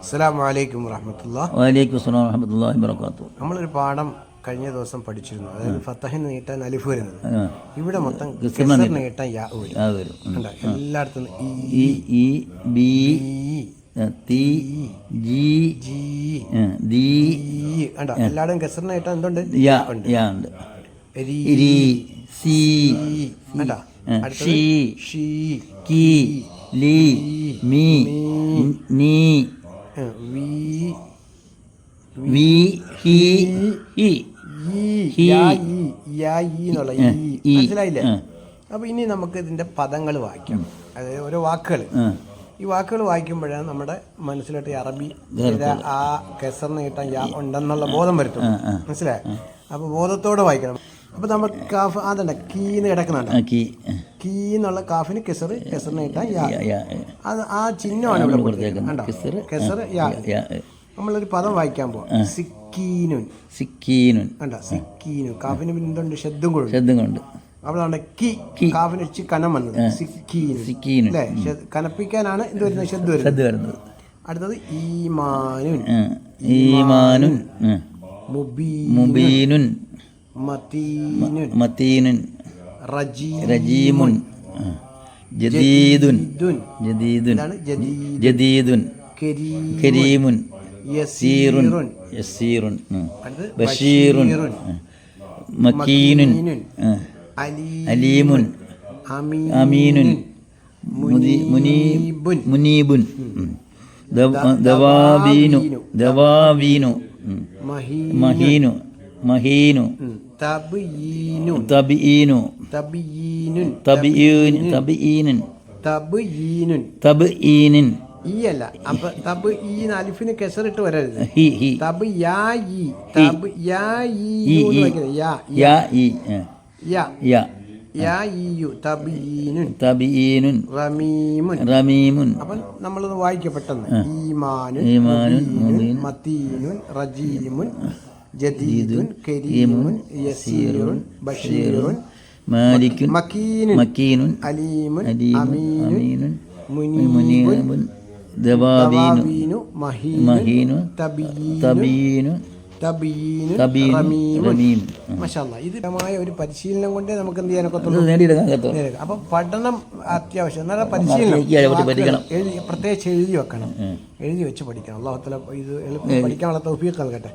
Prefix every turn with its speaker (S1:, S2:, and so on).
S1: അസ്സലാമു അലൈക്കും വറഹ്മത്തുള്ളാഹി.
S2: വഅലൈക്കും അസ്സലാം വറഹ്മത്തുള്ളാഹി വബറകാതുഹു.
S1: നമ്മളൊരു പാഠം കഴിഞ്ഞ ദിവസം പഠിച്ചിരുന്നു. അതായത് ഫത്തഹിന് നീട്ടാൻ അലിഫ് വരുന്നത്. ഇവിടെ മൊത്തം
S2: കിസ്റിന്
S1: നീട്ടാൻ യാ വരും. എല്ലായിടത്തും
S2: ഇ ഇ ബി തി ജി
S1: ജി
S2: ദി
S1: എല്ലായിടും കെസറിന് നീട്ടാൻ എന്തുണ്ട്?
S2: യാ ഉണ്ട്. രി സി ഷി
S1: ഷി
S2: കി ലി മി നീ
S1: വി
S2: വി ഹി ഹി
S1: മനസ്സിലായില്ലേ? അപ്പൊ ഇനി നമുക്ക് ഇതിന്റെ പദങ്ങൾ വായിക്കാം. അതായത് ഓരോ വാക്കുകൾ. ഈ വാക്കുകൾ വായിക്കുമ്പോഴാണ് നമ്മുടെ മനസ്സിലോട്ട് ഈ അറബി ആ കെസറിന് കിട്ടാൻ യാ ഉണ്ടെന്നുള്ള ബോധം വരുത്തുള്ളൂ. മനസ്സിലായോ? അപ്പൊ ബോധത്തോടെ വായിക്കണം. അപ്പൊ നമ്മൾ കാഫ് അതല്ല കീന്ന് കിടക്കുന്നുണ്ട്. കീ എന്നുള്ള കാഫിന് കെസറിന് കിട്ടാൻ യാ. അത് ആ ചിഹ്നമാണ് ഇവിടെ കൊടുത്തിരിക്കുന്നത്. കെസർ യാ. നമ്മളൊരു പദം വായിക്കാൻ പോവാം. സിക്കീനുൻ. കണ്ട സിക്കീനു കാഫിന് എന്തുണ്ട്? ശബ്ദം കൊണ്ട് അവളാണ് കി കാഫിന് വെച്ച് കനം വന്നത്. സിക്കീനു അല്ലേ? കനപ്പിക്കാനാണ് എന്ത് വരുന്നത്? ശബ്ദം വരുന്നത്. അടുത്തത് ഈമാനുൻ മുബീനുൻ മതീനുൻ റജീമുൻ ജദീദുൻ കരീമുൻ യസീറുൻ ബഷീറുൻ മക്കീനുൻ അലീമുൻ അമീനുൻ മുനീബുൻ ദവാബീനു മഹീനു തബ്ഈനുൻ ഈ അല്ല. അപ്പൊ തബ് ഈ അലിഫിന് കെസറിട്ട് വരരുത്. തബ് യാ ഈ തബ് യാ ഈ തബീനുൻ റമീമുൻ. അപ്പം നമ്മളൊന്ന് വായിക്കാം പെട്ടെന്ന്. ഈമാനുൻ മതീനുൻ റജീമുൻ ജദീദുൻ കരീമുൻ യസീറുൻ ബഷീറുൻ മക്കീനുൻ അലീമുൻ അമീനുൻ മുനീബുൻ ദവാബീനു മഹീനു തബീനു റമീം. മാഷാഅല്ലാഹ്. ഇതുമായ ഒരു പരിശീലനം കൊണ്ടേ നമുക്ക് എന്ത് ചെയ്യാനൊക്കെ. അപ്പം പഠനം അത്യാവശ്യം. എന്നാലും പരിശീലനം പ്രത്യേകിച്ച് എഴുതി വെക്കണം. എഴുതി വെച്ച് പഠിക്കണം. അല്ലാഹു തആല ഇത് എളുപ്പം പഠിക്കാനുള്ള തൗഫീഖ് നൽകട്ടെ.